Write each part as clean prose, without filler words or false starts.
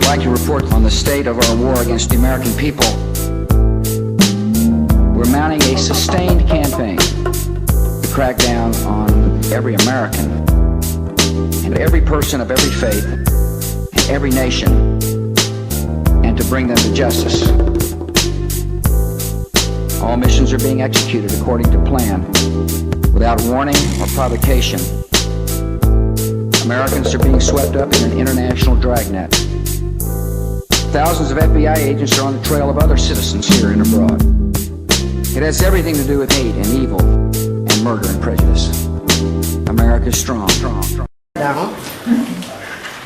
like to report on the state of our war against the American people. We're mounting a sustained campaign to crack down on every American and every person of every faith and every nation, and to bring them to justice. All missions are being executed according to plan, without warning or provocation. Americans are being swept up in an international dragnet. Thousands of FBI agents are on the trail of other citizens here and abroad. It has everything to do with hate and evil and murder and prejudice. America's strong. Now,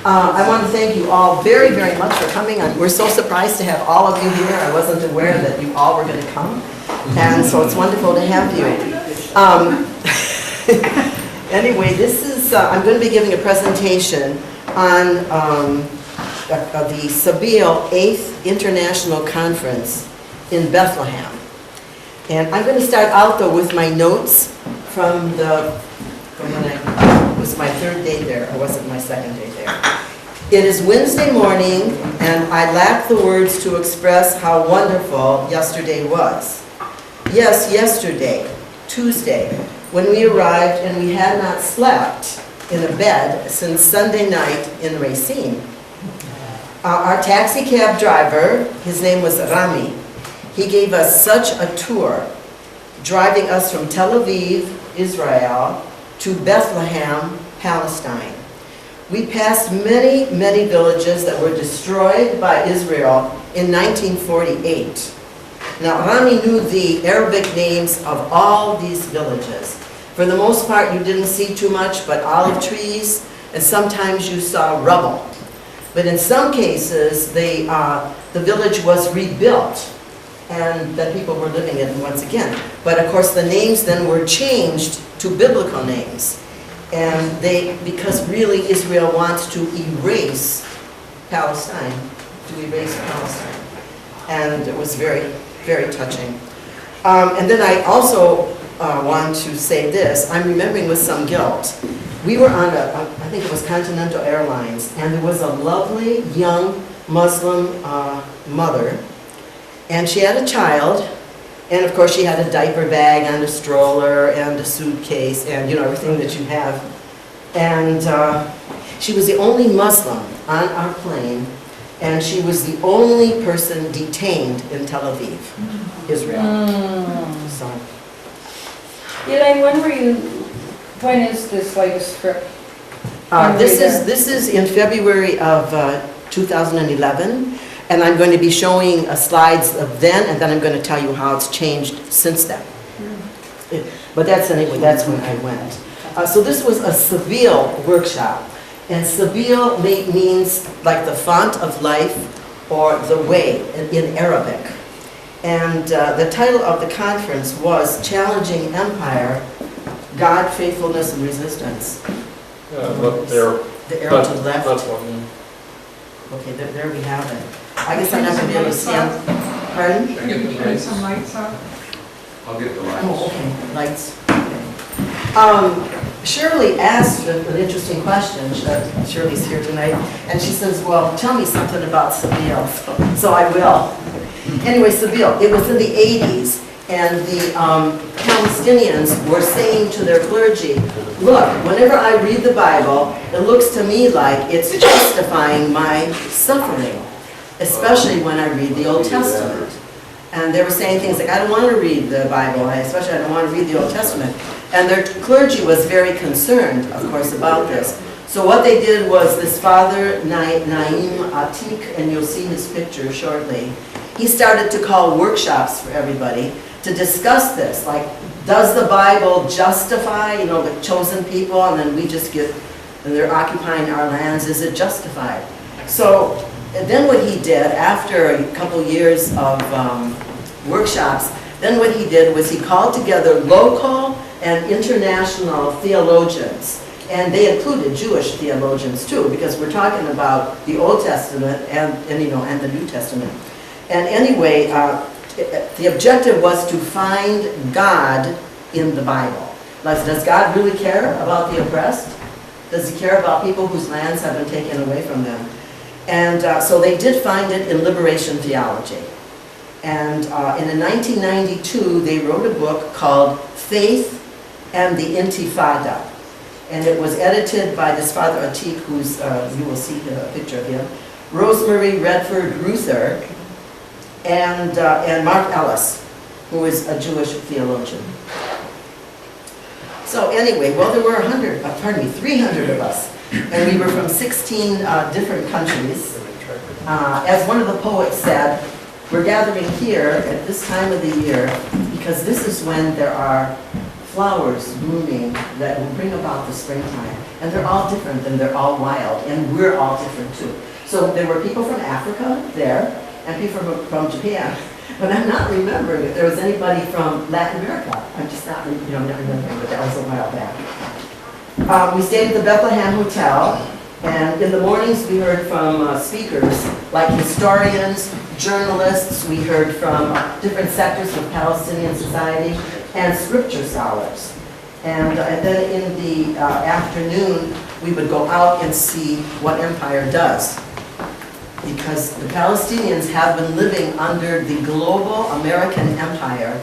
I want to thank you all very, very much for coming. We're so surprised to have all of you here. I wasn't aware that you all were going to come, and so it's wonderful to have you. Anyway, this is, I'm going to be giving a presentation on the Sabeel 8th International Conference in Bethlehem. And I'm going to start out, though, with my notes from when it was my third day there. Or was it my second day there? It is Wednesday morning, and I lack the words to express how wonderful yesterday was. Yes, yesterday, Tuesday, when we arrived and we had not slept in a bed since Sunday night in Racine. Our taxi cab driver, his name was Rami, he gave us such a tour, driving us from Tel Aviv, Israel, to Bethlehem, Palestine. We passed many, many villages that were destroyed by Israel in 1948. Now, Rami knew the Arabic names of all these villages. For the most part, you didn't see too much but olive trees, and sometimes you saw rubble. But in some cases, the village was rebuilt, and that people were living in it once again. But of course, the names then were changed to biblical names. And because really Israel wants to erase Palestine, And it was very, very touching. And then I also want to say this. I'm remembering with some guilt. We were on I think it was Continental Airlines, and there was a lovely young Muslim mother, and she had a child, and of course she had a diaper bag and a stroller and a suitcase and everything that you have. And she was the only Muslim on our plane, and she was the only person detained in Tel Aviv, Israel. So, Elaine, when is this latest trip? This is in February of 2011, and I'm going to be showing slides of then, and then I'm going to tell you how it's changed since then. But that's when I went. So this was a Sabeel workshop, and Sabeel means like the font of life or the way in Arabic. And the title of the conference was Challenging Empire, God, Faithfulness, and Resistance. Look there. The arrow to the left. That's one. Okay, there we have it. I guess I'm not going to be able to stand. Pardon? Should I get the lights? Some lights up. I'll get the lights. Oh, okay, lights. Shirley asked an interesting question. Shirley's here tonight, and she says, well, tell me something about Sabeel. So I will. Anyway, Sabeel, it was in the 80s, and the Palestinians were saying to their clergy, look, whenever I read the Bible, it looks to me like it's justifying my suffering, especially when I read the Old Testament. And they were saying things like, I don't want to read the Bible, especially I don't want to read the Old Testament. And their clergy was very concerned, of course, about this. So what they did was this Father Naim Atik, and you'll see his picture shortly, he started to call workshops for everybody to discuss this, like, does the Bible justify, the chosen people, and then we just get, and they're occupying our lands, is it justified? So then what he did, after a couple years of workshops, then what he did was he called together local and international theologians, and they included Jewish theologians too, because we're talking about the Old Testament and the New Testament. And anyway, the objective was to find God in the Bible. Like, does God really care about the oppressed? Does he care about people whose lands have been taken away from them? And so they did find it in liberation theology. And in 1992, they wrote a book called Faith and the Intifada. And it was edited by this Father Atik, who's, you will see a picture of him, Rosemary Redford Ruther, and Mark Ellis, who is a Jewish theologian. So anyway, well, there were 300 of us, and we were from 16 different countries. As one of the poets said, we're gathering here at this time of the year because this is when there are flowers blooming that will bring about the springtime. And they're all different and they're all wild, and we're all different too. So there were people from Africa there, and people from Japan. But I'm not remembering if there was anybody from Latin America. I'm just not, not remembering, but that was a while back. We stayed at the Bethlehem Hotel, and in the mornings we heard from speakers like historians, journalists. We heard from different sectors of Palestinian society and scripture scholars. And then in the afternoon, we would go out and see what empire does. Because the Palestinians have been living under the global American empire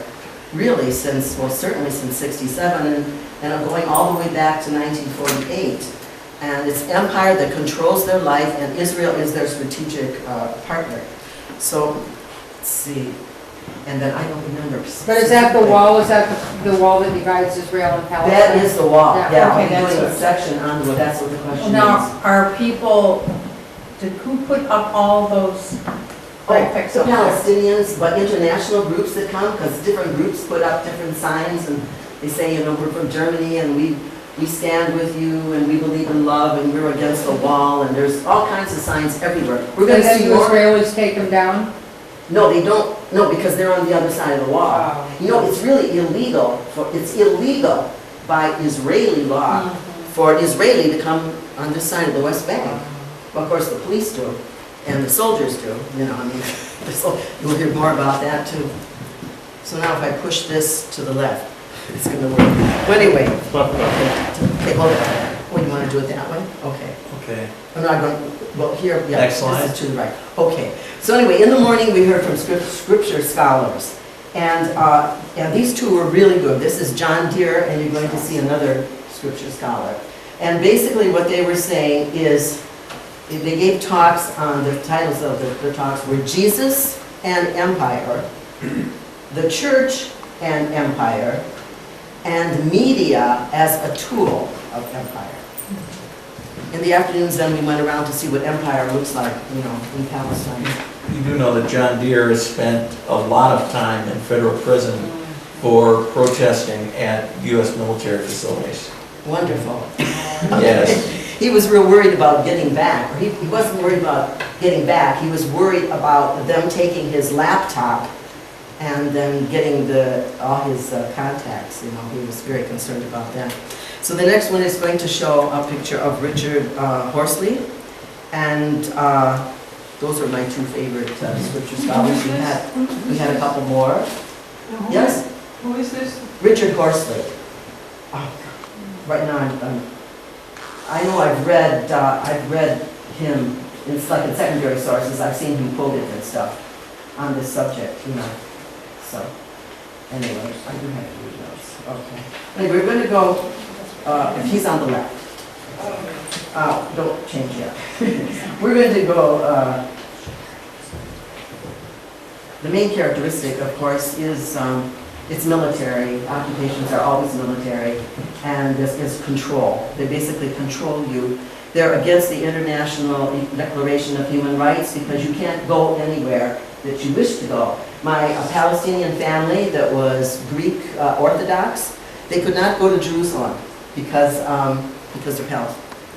really since, well, certainly since 67 and going all the way back to 1948. And it's empire that controls their life, and Israel is their strategic partner. So, let's see. And then I don't remember. But is that the wall, is that the wall that divides Israel and Palestine? That is the wall, Yeah, yeah. okay, I'm that's doing a what- section on it, that's what the question Now, is. are people, who put up all those graphics? So up there? Palestinians, but international groups that come, because different groups put up different signs, and they say, we're from Germany, and we stand with you, and we believe in love, and we're against the wall, and there's all kinds of signs everywhere. We're going And to then see the more. Israelis take them down? No, they don't. No, because they're on the other side of the wall. Wow. It's really illegal. It's illegal by Israeli law for an Israeli to come on this side of the West Bank. Well, of course, the police do, and the soldiers do. You'll hear more about that too. So now, if I push this to the left, it's going to work. Well, anyway. Okay, hold it. Oh, you want to do it that way? Okay. Okay. I'm not going, well, here, yeah, Next this slide. is to the right. Okay. So anyway, in the morning, we heard from scripture scholars. And these two were really good. This is John Deere, and you're going to see another scripture scholar. And basically what they were saying is, they gave talks on, the titles of the talks were Jesus and Empire, the Church and Empire, and Media as a Tool of Empire. In the afternoons, then, we went around to see what empire looks like, in Palestine. You do know that John Deere has spent a lot of time in federal prison for protesting at U.S. military facilities. Wonderful. Yes. He was real worried about getting back. Or he wasn't worried about getting back. He was worried about them taking his laptop and then getting all his contacts. He was very concerned about that. So the next one is going to show a picture of Richard Horsley, and those are my two favorite scripture scholars. We had a couple more. Yes, Who is this? Richard Horsley. Right now, I know I've read him. It's like in secondary sources. I've seen him quoted and stuff on this subject. So anyway, I do have to read those. Okay. Anyway, we're going to go. He's on the left. Don't change yet. We're going to go. The main characteristic, of course, is it's military. Occupations are always military, and this is control. They basically control you. They're against the International Declaration of Human Rights because you can't go anywhere that you wish to go. My Palestinian family that was Greek Orthodox, they could not go to Jerusalem because they're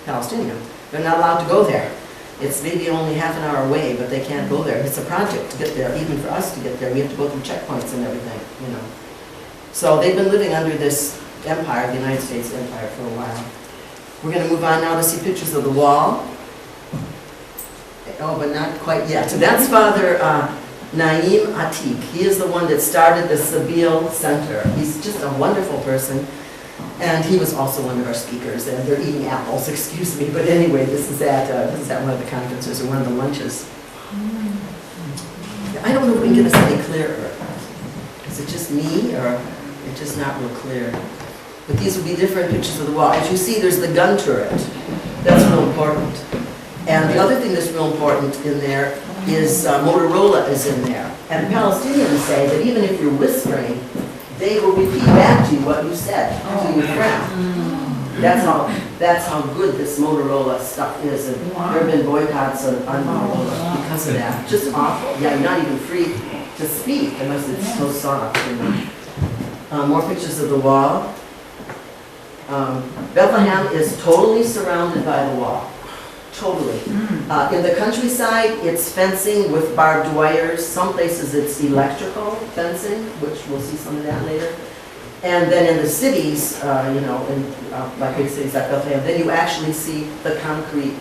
Palestinian. They're not allowed to go there. It's maybe only half an hour away, but they can't go there. It's a project to get there, even for us to get there. We have to go through checkpoints and everything, So they've been living under this empire, the United States empire, for a while. We're going to move on now to see pictures of the wall. Oh, but not quite yet. So that's Father Naim Atik. He is the one that started the Sabeel Center. He's just a wonderful person. And he was also one of our speakers, and they're eating apples, excuse me, but anyway, this is at one of the conferences or one of the lunches. I don't know if we can get this any clearer. Is it just me, or it's just not real clear? But these would be different pictures of the wall. As you see, there's the gun turret. That's real important. And the other thing that's real important in there is Motorola is in there. And the Palestinians say that even if you're whispering, they will repeat back to you what you said to your friend. That's how good this Motorola stuff is. And there have been boycotts on Motorola because of that. Just awful. Yeah, you're not even free to speak unless it's so soft. You know. More pictures of the wall. Bethlehem is totally surrounded by the wall. Totally. In the countryside, it's fencing with barbed wires. Some places it's electrical fencing, which we'll see some of that later. And then in the cities, you know, like big cities like Bethlehem, then you actually see the concrete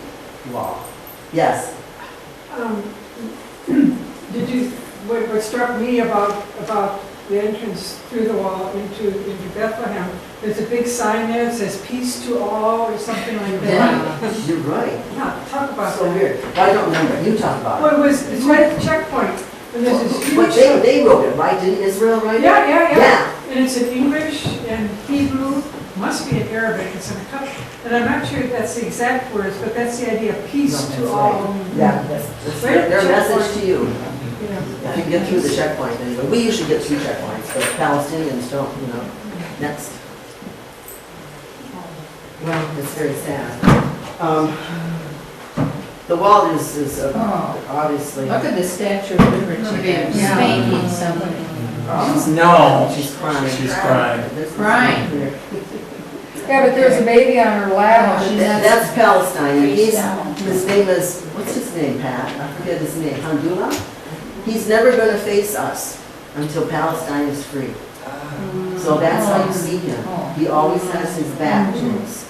wall. Yes? What struck me about the entrance through the wall into Bethlehem, there's a big sign there that says "Peace to all" or something like that. Yeah, you're right. Yeah, talk about So that. weird. I don't remember. You talk about it. Well, it's right at the checkpoint, and there's this huge. But they wrote it, right? Didn't Israel write it? Yeah. And it's in English and Hebrew, must be in Arabic, it's in a couple. And I'm not sure if that's the exact words, but that's the idea of peace No, to that's all. right. Yeah, that's Right at the their checkpoint. message to you. Yeah. If you get through the checkpoint anyway. We usually get through checkpoints, but Palestinians don't, you know. Next. Well, it's very sad. The wall is obviously. Look at the Statue of Liberty, they're spanking somebody. No, She's crying. She's crying. This is Crying. not clear. Yeah, but there's a baby on her lap. and she's- That's Palestine. And Face down. his name is, what's his name, Pat? I forget his name. Hamdullah? He's never going to face us until Palestine is free. So that's how you see him. He always has his back to us.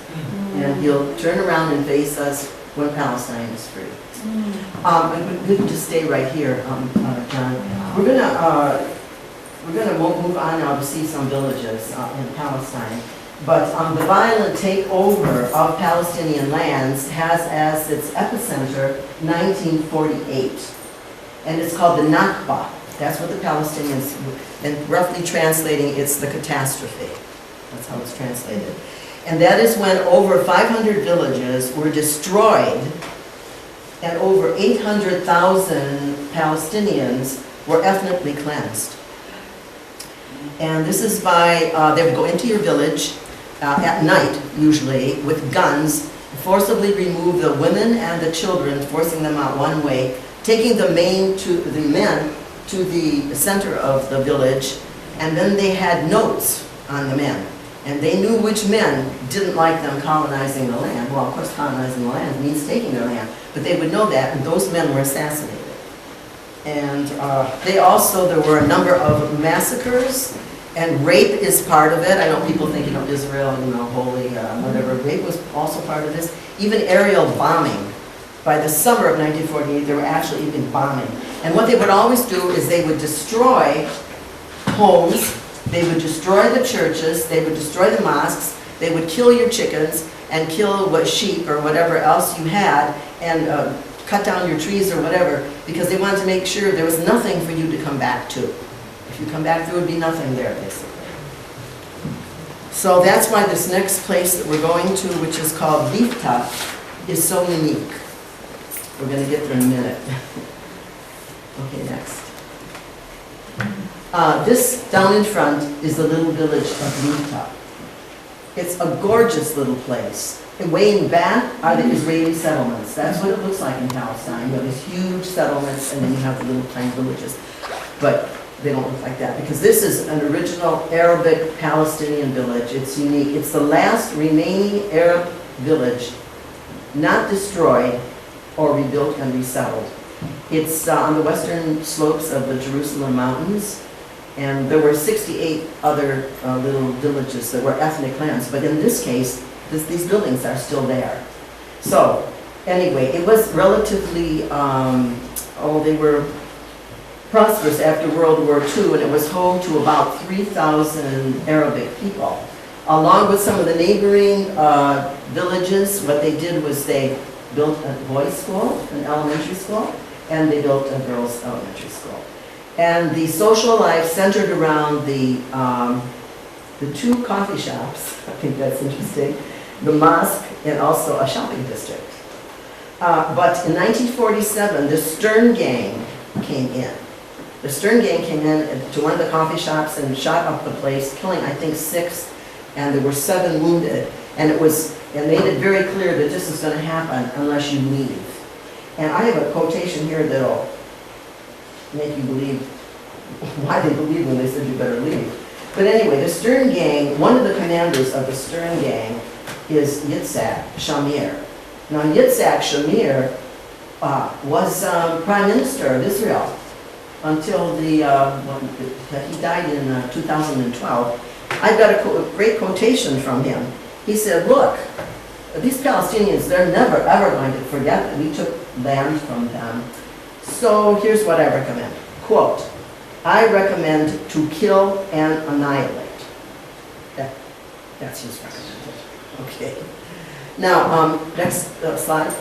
And he'll turn around and face us when Palestine is free. And we can just stay right here, John. We're gonna move on now to see some villages in Palestine. But the violent takeover of Palestinian lands has as its epicenter 1948. And it's called the Nakba. That's what the Palestinians, and roughly translating, it's the catastrophe. That's how it's translated. And that is when over 500 villages were destroyed and over 800,000 Palestinians were ethnically cleansed. And this is by, they would go into your village at night, usually, with guns, forcibly remove the women and the children, forcing them out one way, taking the men to the center of the village, and then they had notes on the men. And they knew which men didn't like them colonizing the land. Well, of course, colonizing the land means taking their land, but they would know that, and those men were assassinated. And there were a number of massacres, and rape is part of it. I know people think, Israel, holy, whatever. Rape was also part of this. Even aerial bombing. By the summer of 1948, they were actually even bombing. And what they would always do is they would destroy homes, they would destroy the churches, they would destroy the mosques, they would kill your chickens and kill sheep or whatever else you had, and cut down your trees or whatever, because they wanted to make sure there was nothing for you to come back to. If you come back, there would be nothing there, basically. So that's why this next place that we're going to, which is called Bifta, is so unique. We're going to get there in a minute. Okay, next. This down in front is the little village of Bifta. It's a gorgeous little place. And way in back are the Israeli settlements. That's what it looks like in Palestine. You have these huge settlements, and then you have the little tiny villages. But they don't look like that, because this is an original Arabic Palestinian village. It's unique. It's the last remaining Arab village not destroyed or rebuilt and resettled. It's on the western slopes of the Jerusalem mountains, and there were 68 other little villages that were ethnic lands, but in this case, these buildings are still there. So, anyway, it was relatively, they were prosperous after World War II, and it was home to about 3,000 Arabic people. Along with some of the neighboring villages, what they did was they built a boys' school, an elementary school, and they built a girls' elementary school. And the social life centered around the two coffee shops, I think that's interesting, the mosque, and also a shopping district. But in 1947, the Stern Gang came in. The Stern Gang came in to one of the coffee shops and shot up the place, killing, I think, 6, and there were 7 wounded. And it made it very clear that this is going to happen unless you leave. And I have a quotation here that'll make you believe why they believed when they said you better leave. But anyway, the Stern Gang, one of the commanders of the Stern Gang is Yitzhak Shamir. Now, Yitzhak Shamir was Prime Minister of Israel until he died in 2012. I've got a great quotation from him. He said, look, these Palestinians, they're never ever going to forget that we took land from them. So here's what I recommend. Quote, I recommend to kill and annihilate. That's his recommendation. Okay. Now, next slide.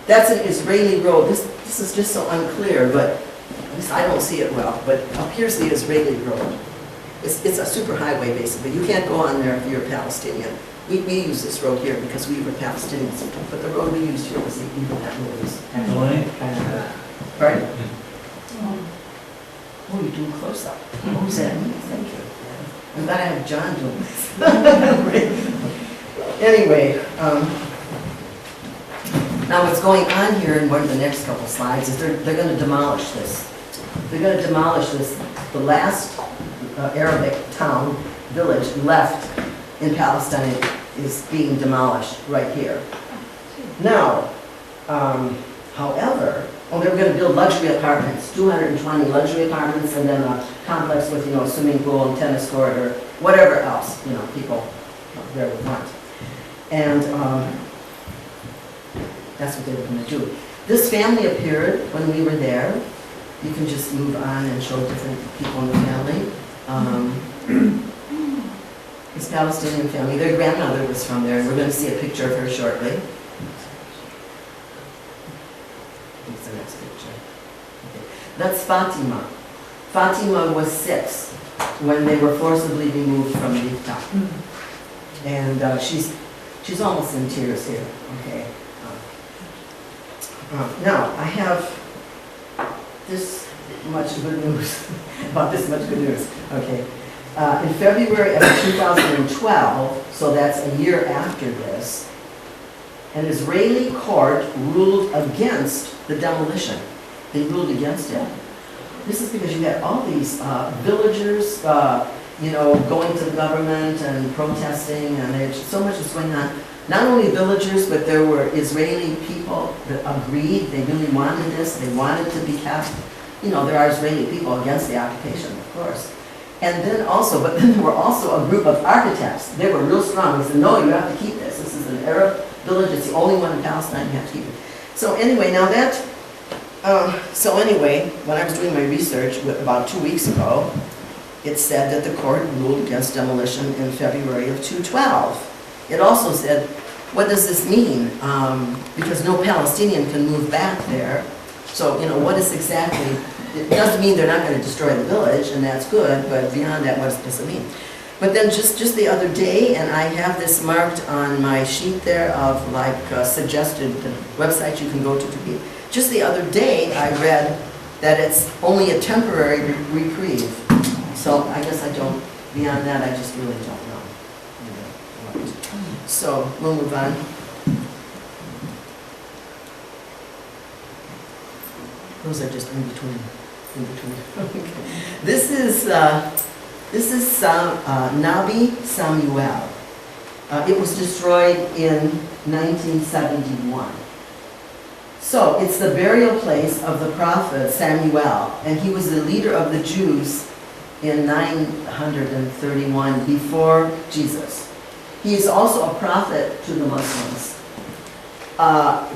That's an Israeli road. This is just so unclear, but at least I don't see it well. But up here's the Israeli road. It's a super highway, basically. You can't go on there if you're a Palestinian. We use this road here because we were Palestinians, but the road we used here was even that road was Elaine? Pardon? Oh, you're doing close up. Who's that? Thank you. I'm glad I have John doing this. Anyway, now what's going on here in one of the next couple slides is they're going to demolish this. They're going to demolish this. The last Arabic town, village left in Palestine is being demolished right here. Now, however, they were going to build luxury apartments, 220 luxury apartments, and then a complex with, a swimming pool and tennis court or whatever else, people there would want. And that's what they were going to do. This family appeared when we were there. You can just move on and show different people in the family. This Palestinian family, their grandmother was from there, and we're going to see a picture of her shortly. What's the next picture? Okay. That's Fatima. Fatima was 6 when they were forcibly removed from Rifta. And she's almost in tears here. Okay. Now, I have this much good news, about this much good news. Okay. In February of 2012, so that's a year after this, an Israeli court ruled against the demolition. They ruled against it. This is because you had all these villagers, going to the government and protesting, and there's so much was going on. Not only villagers, but there were Israeli people that agreed. They really wanted this. They wanted to be kept. There are Israeli people against the occupation, of course. And then there were also a group of architects. They were real strong. They said, no, you have to keep this. This is an Arab village. It's the only one in Palestine. You have to keep it. So anyway, when I was doing my research about 2 weeks ago, it said that the court ruled against demolition in February of 2012. It also said, what does this mean? Because no Palestinian can move back there. So, what is exactly, it doesn't mean they're not going to destroy the village, and that's good, but beyond that, what does it mean? But then just the other day, and I have this marked on my sheet there of suggested websites you can go to be. Just the other day, I read that it's only a temporary reprieve. So I guess beyond that, I just really don't know. So we'll move on. Those are just in between. This is Nabi Samuel. It was destroyed in 1971. So it's the burial place of the prophet Samuel, and he was the leader of the Jews in 931 before Jesus. He is also a prophet to the Muslims.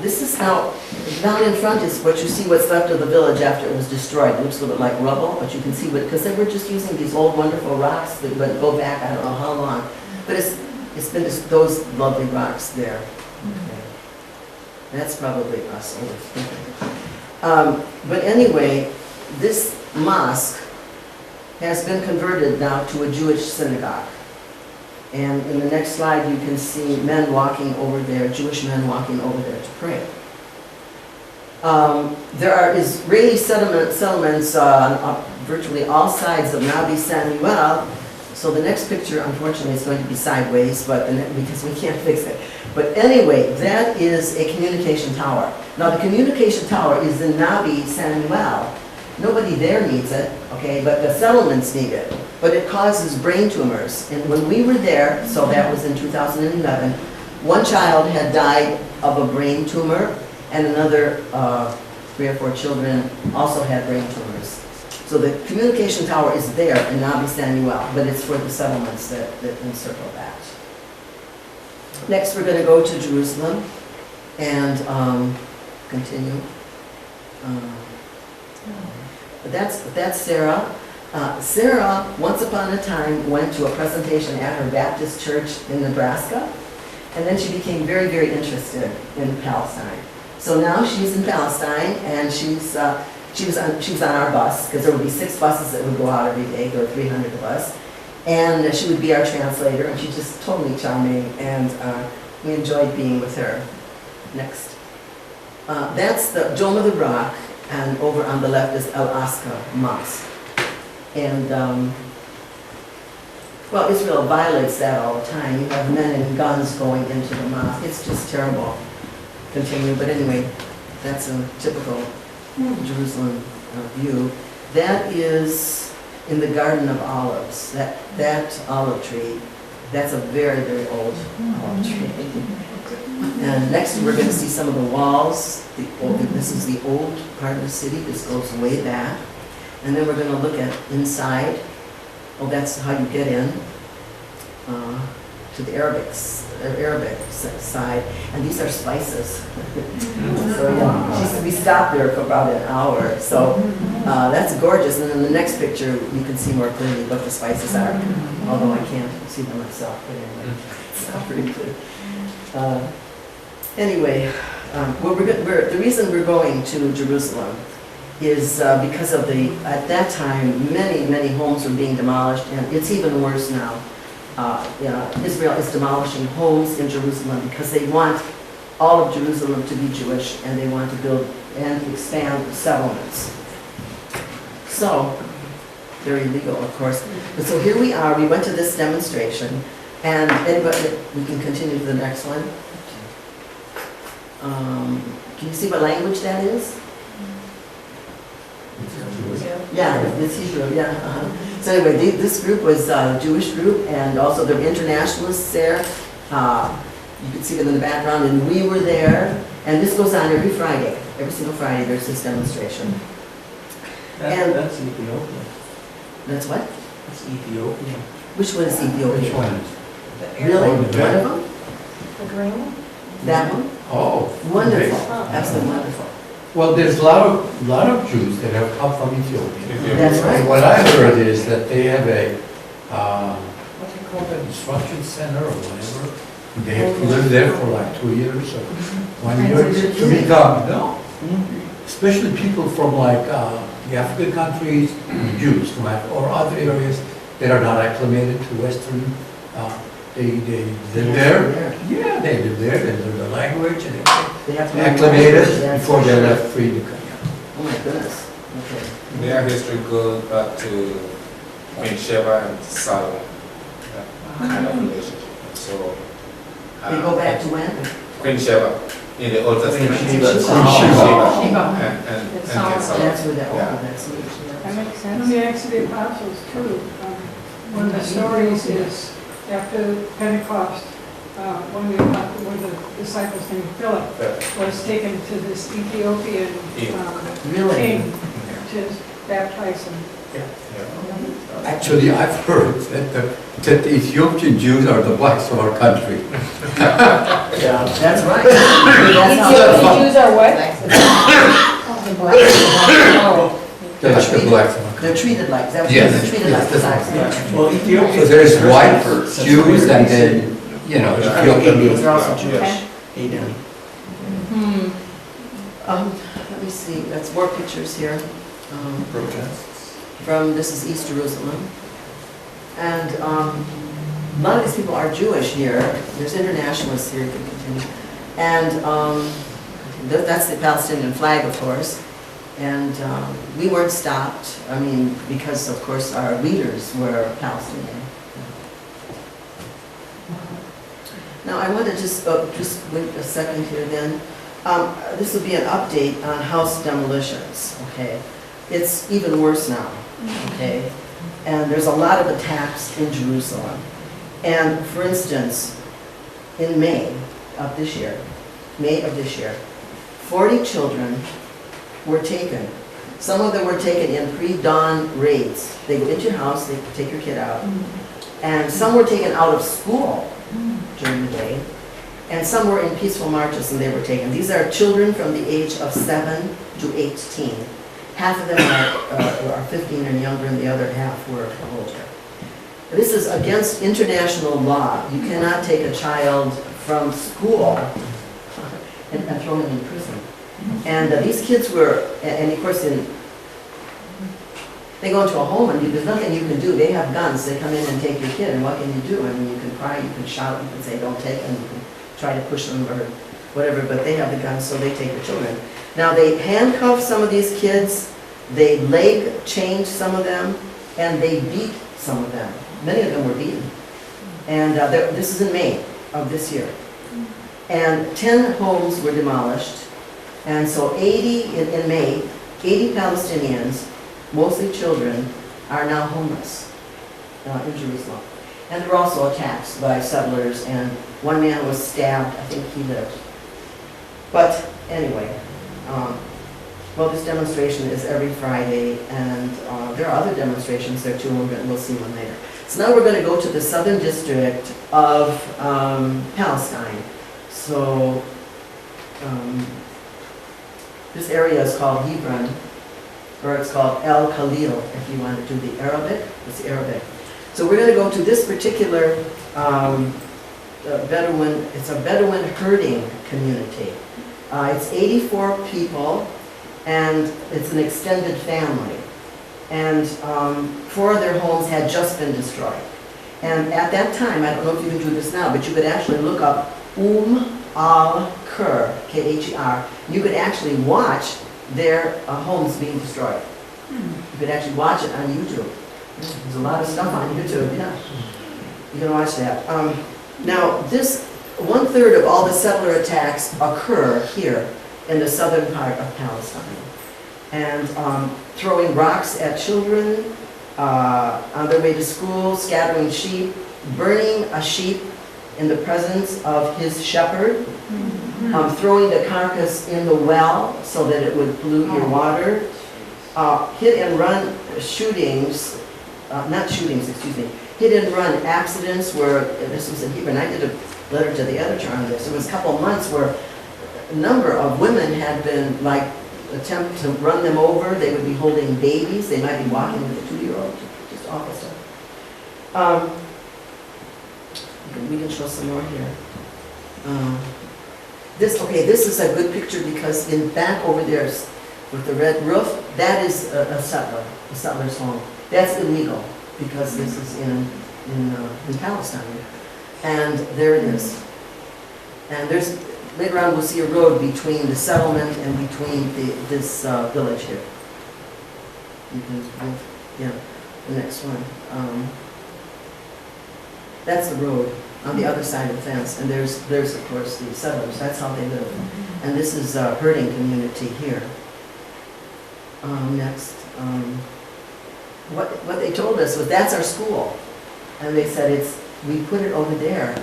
This is now, down in front is what you see what's left of the village after it was destroyed. It looks a little bit like rubble, but you can see what, because they were just using these old wonderful rocks that would go back, I don't know how long. But it's been just those lovely rocks there. Okay. That's probably us overthinking. But anyway, this mosque has been converted now to a Jewish synagogue. And in the next slide, you can see men walking over there, Jewish men walking over there to pray. There are Israeli settlements on virtually all sides of Nabi Samuel. So the next picture, unfortunately, is going to be sideways, because we can't fix it. But anyway, that is a communication tower. Now, the communication tower is in Nabi Samuel. Nobody there needs it, okay, but the settlements need it. But it causes brain tumors. And when we were there, so that was in 2011, one child had died of a brain tumor, and another 3 or 4 children also had brain tumors. So the communication tower is there in Nabi Samuel, but it's for the settlements that encircle that. Next, we're going to go to Jerusalem and continue. That's Sarah. Sarah, once upon a time, went to a presentation at her Baptist church in Nebraska, and then she became very, very interested in Palestine. So now she's in Palestine, and she was on our bus, because there would be 6 buses that would go out every day. There were 300 of us, and she would be our translator, and she's just totally charming, and we enjoyed being with her. Next. That's the Dome of the Rock, and over on the left is El Aqsa Mosque. And, well, Israel violates that all the time. You have men in guns going into the mosque. It's just terrible. Continue, but anyway, that's a typical Jerusalem view. That is in the Garden of Olives. That olive tree, that's a very, very old olive tree. And next we're going to see some of the walls. This is the old part of the city. This goes way back. And then we're going to look at inside. Oh, that's how you get in to the Arabic side. And these are spices. So yeah, we stopped there for about an hour. So that's gorgeous. And in the next picture, you can see more clearly what the spices are. Although I can't see them myself. But anyway, it's not pretty good. Anyway, the reason we're going to Jerusalem is because of at that time, many homes were being demolished, and it's even worse now. Israel is demolishing homes in Jerusalem because they want all of Jerusalem to be Jewish, and they want to build and expand settlements. So, they're illegal, of course. But so here we are, we went to this demonstration, and anybody, we can continue to the next one. Can you see what language that is? Yeah, it's Hebrew, yeah. So anyway, this group was a Jewish group, and also there were internationalists there. You can see them in the background, and we were there. And this goes on every Friday. Every single Friday there's this demonstration. That's Ethiopia. That's what? That's Ethiopia. Which one is Ethiopia? Which one? Really? Oh, One the of back. them? The green? That one? Oh. Wonderful. okay. Absolutely wonderful. Well, there's a lot of Jews that have come from Ethiopia. That's right. And what I heard is that they have a, what do you call that, instruction center or whatever. They have to live there for like 2 years or 1 year to become, no. Especially people from like the African countries, Jews from Africa, or other areas that are not acclimated to Western, they live there. Yeah, they live there, they learn the language and They have to they acclimated That's before they for sure. left free to come. Oh my goodness. Okay. Their history goes back to Queen Sheba and Solomon, that kind of relationship. So, They go back to when? Queen Sheba in the Old Testament. Sheba. Sheba. And It's King Solomon. Solomon. That's where that, Yeah. that's That makes And sense. the Acts of the Apostles too. One of the stories is after Pentecost, one of the disciples named Philip was taken to this Ethiopian Really? king to baptize him. Yeah. Actually, I've heard that the Ethiopian Jews are the blacks of our country. Yeah. That's right. That's how- Ethiopian Jews are what? The blacks. Oh, They're like the blacks of our country. They're treated like, that was, Yes, they're treated yes, like the that's blacks. Well, Ethiopia. So there's white Jews and then, you know, Ethiopian. They're also Jewish. Aden. Let me see, that's more pictures here. Protests. From, this is East Jerusalem. And a lot of these people are Jewish here. There's internationalists here, you can continue. And that's the Palestinian flag, of course. And we weren't stopped, I mean, because of course our leaders were Palestinian. Now I want to just wait a second here then. This will be an update on house demolitions, okay? It's even worse now, okay? And there's a lot of attacks in Jerusalem. And for instance, in May of this year, 40 children were taken. Some of them were taken in pre-dawn raids. They go into your house, they take your kid out. And some were taken out of school during the day. And some were in peaceful marches and they were taken. These are children from the age of 7 to 18. Half of them are 15 and younger and the other half were older. This is against international law. You cannot take a child from school and throw him in prison. And these kids were, and of course, they go into a home and there's nothing you can do. They have guns. They come in and take your kid, and what can you do? I mean, you can cry, you can shout, you can say, don't take them, you can try to push them or whatever, but they have the guns, so they take the children. Now, they handcuff some of these kids, they leg chained some of them, and they beat some of them. Many of them were beaten. And this is in May of this year. And 10 homes were demolished. And so 80, in May, 80 Palestinians, mostly children, are now homeless in Jerusalem. And there were also attacks by settlers, and one man was stabbed. I think he lived. But anyway, well, this demonstration is every Friday, and there are other demonstrations there too, and we'll see one later. So now we're going to go to the southern district of Palestine. So this area is called Hebron, or it's called El Khalil, if you want to do the Arabic. It's the Arabic. So we're going to go to this particular Bedouin, it's a Bedouin herding community. It's 84 people, and it's an extended family. And 4 of their homes had just been destroyed. And at that time, I don't know if you can do this now, but you could actually look up al-Khur, K-H-E-R. You could actually watch their homes being destroyed. You could actually watch it on YouTube. There's a lot of stuff on YouTube, yeah. You can watch that. Now, this 1/3 of all the settler attacks occur here in the southern part of Palestine. And throwing rocks at children on their way to school, scattering sheep, burning a sheep in the presence of his shepherd, throwing the carcass in the well so that it would pollute your water, hit and run shootings, hit and run accidents where, this was in Hebron, I did a letter to the editor on this, it was a couple of months where a number of women had been attempt to run them over. They would be holding babies. They might be walking with a 2-year-old. Just awful stuff. We can show some more here. This is a good picture because in back over there with the red roof, that is a settler's home. That's illegal because this is in Palestine. And there it is. And later on we'll see a road between the settlement and between this village here. You can, the next one. That's the road on the other side of the fence, and there's of course the settlers. That's how they live. And this is a herding community here. Next, what they told us was that's our school, and they said we put it over there.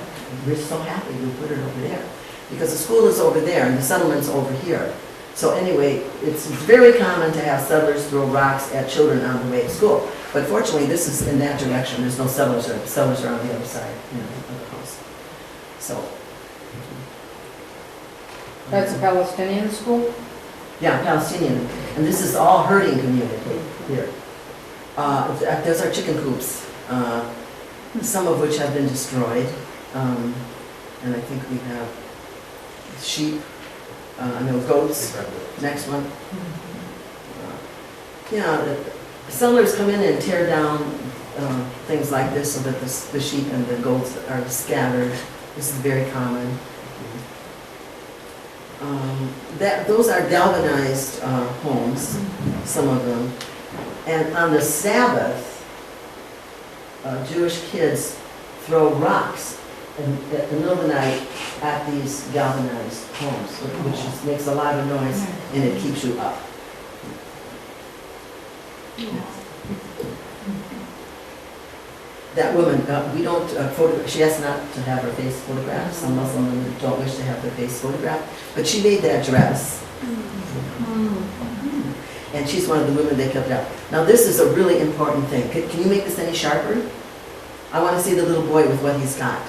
We're so happy we put it over there. Because the school is over there and the settlement's over here. So anyway, it's very common to have settlers throw rocks at children on the way to school. But fortunately, this is in that direction, there's no settlers, or settlers are on the other side, you know, of the house. So, That's a Palestinian school? yeah, Palestinian, and this is all herding community here. Those are chicken coops, some of which have been destroyed, and I think we have sheep, goats, next one. Yeah, the settlers come in and tear down things like this so that the sheep and the goats are scattered. This is very common. Those are galvanized homes, some of them. And on the Sabbath, Jewish kids throw rocks at the middle of the night at these galvanized homes, which makes a lot of noise and it keeps you up. That woman, we don't photograph, she asked not to have her face photographed. Some Muslim women don't wish to have their face photographed, but she made that dress. And she's one of the women they kept out. Now this is a really important thing. Can you make this any sharper? I want to see the little boy with what he's got.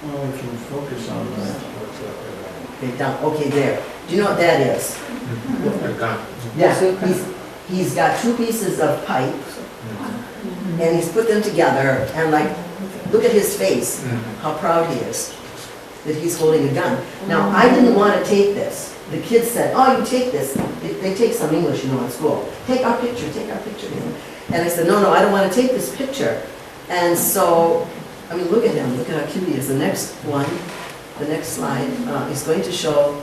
Well, we can focus on that. Okay, down, okay, there. Do you know what that is? Yeah, he's got two pieces of pipe, and he's put them together, and like, look at his face, how proud he is that he's holding a gun. Now, I didn't want to take this. The kids said, oh, you take this. They take some English, you know, in school. Take our picture, take our picture. You know? And I said, no, I don't want to take this picture. And so, I mean, look at him. Look at how cute he is. The next one, the next slide, is going to show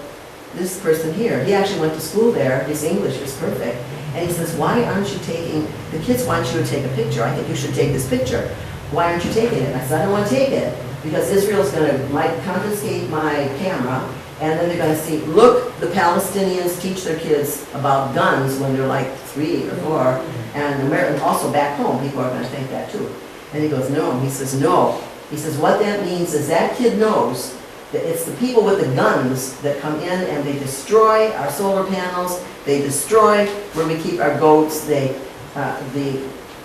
this person here. He actually went to school there. His English is perfect. And he says, why aren't you taking, the kids want you to take a picture. I think you should take this picture. Why aren't you taking it? I said, I don't want to take it because Israel's going to confiscate my camera, and then they're going to see, look, the Palestinians teach their kids about guns when they're like 3 or 4, and also back home, people are going to think that too. And he goes, no. He says, no. He says, what that means is that kid knows that it's the people with the guns that come in and they destroy our solar panels, they destroy where we keep our goats, and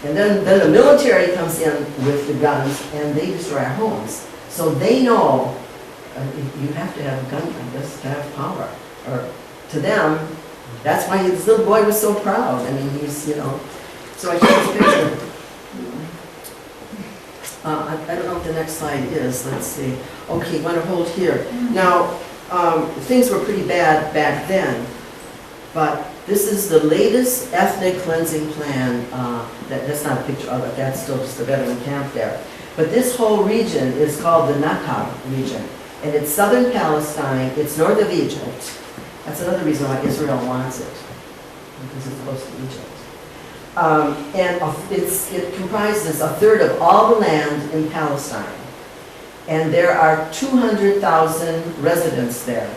then the military comes in with the guns and they destroy our homes. So they know you have to have a gun like this to have power. Or to them, that's why this little boy was so proud. I mean, he's, you know, so I took this picture. I don't know what the next slide is. Let's see. Okay, want to hold here. Now, things were pretty bad back then, but this is the latest ethnic cleansing plan. That's not a picture of it. That's still just a veteran camp there. But this whole region is called the Nakab region, and it's southern Palestine. It's north of Egypt. That's another reason why Israel wants it, because it's close to Egypt. And it comprises a third of all the land in Palestine. And there are 200,000 residents there.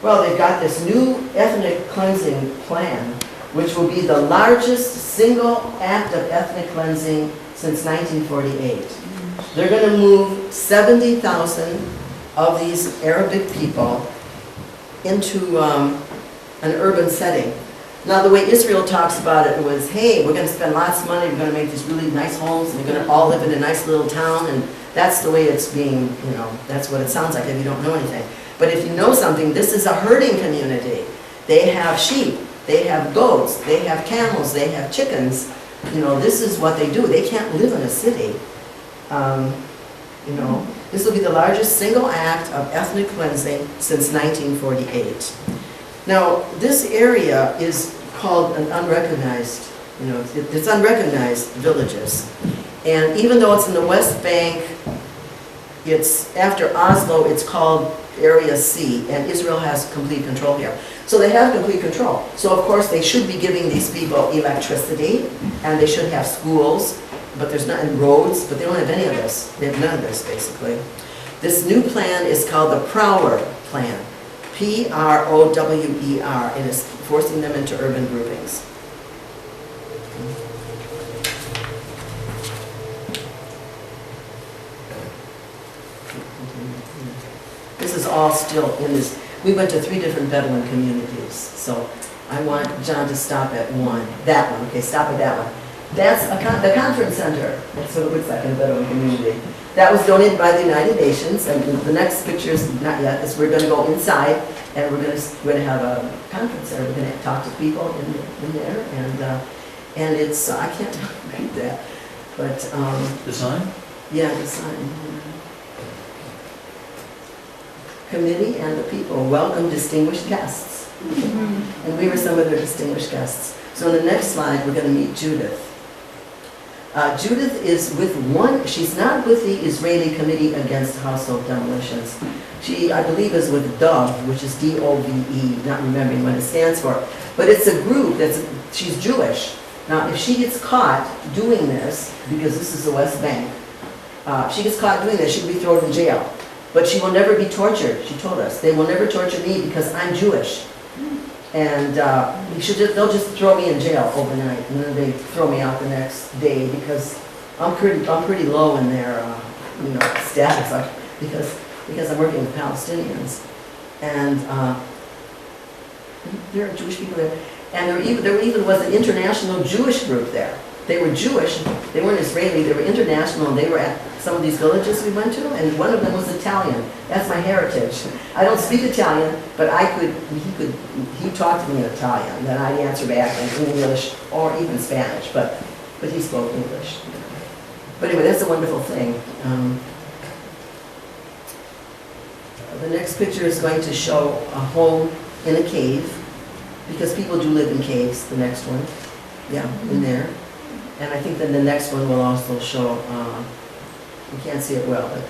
Well, they've got this new ethnic cleansing plan, which will be the largest single act of ethnic cleansing since 1948. They're going to move 70,000 of these Arabic people into an urban setting. Now, the way Israel talks about it was, hey, we're going to spend lots of money, we're going to make these really nice homes, and they're going to all live in a nice little town, and that's the way it's being, you know, that's what it sounds like if you don't know anything. But if you know something, this is a herding community. They have sheep, they have goats, they have camels, they have chickens. You know, this is what they do. They can't live in a city. You know, this will be the largest single act of ethnic cleansing since 1948. Now, this area is called an unrecognized, you know, it's unrecognized villages. And even though it's in the West Bank, it's after Oslo, it's called Area C, and Israel has complete control here. So they have complete control. So of course they should be giving these people electricity, and they should have schools, but there's not, and roads, but they don't have any of this. They have none of this, basically. This new plan is called the Prower Plan. P-R-O-W-E-R, and it's forcing them into urban groupings. This is all still in this. We went to 3 different Bedouin communities, so I want John to stop at one, that one, okay, stop at that one. That's the conference center, that's what it looks like in a Bedouin community. That was donated by the United Nations, and the next picture is not yet, is we're gonna go inside, and we're gonna have a conference center, we're gonna talk to people in there, and it's, I can't read that, but, Design? yeah, the sign. Committee and the people welcome distinguished guests. And we were some of their distinguished guests. So in the next slide, we're going to meet Judith. Judith is with she's not with the Israeli Committee Against Household Demolitions. She, I believe, is with DOVE, which is D-O-V-E, not remembering what it stands for. But it's a group she's Jewish. Now, if she gets caught doing this, because this is the West Bank, if she gets caught doing this, she'll be thrown in jail. But she will never be tortured, she told us. They will never torture me because I'm Jewish. And they'll just throw me in jail overnight, and then they throw me out the next day because I'm pretty low in their status, because I'm working with Palestinians, and there are Jewish people there, and there even was an international Jewish group there. They were Jewish, they weren't Israeli, they were international, and they were at some of these villages we went to, and one of them was Italian. That's my heritage. I don't speak Italian, but he talked to me in Italian, then I'd answer back in English or even Spanish, but he spoke English. But anyway, that's a wonderful thing. The next picture is going to show a home in a cave, because people do live in caves, the next one. Yeah, in there. And I think then the next one will also show, you can't see it well, but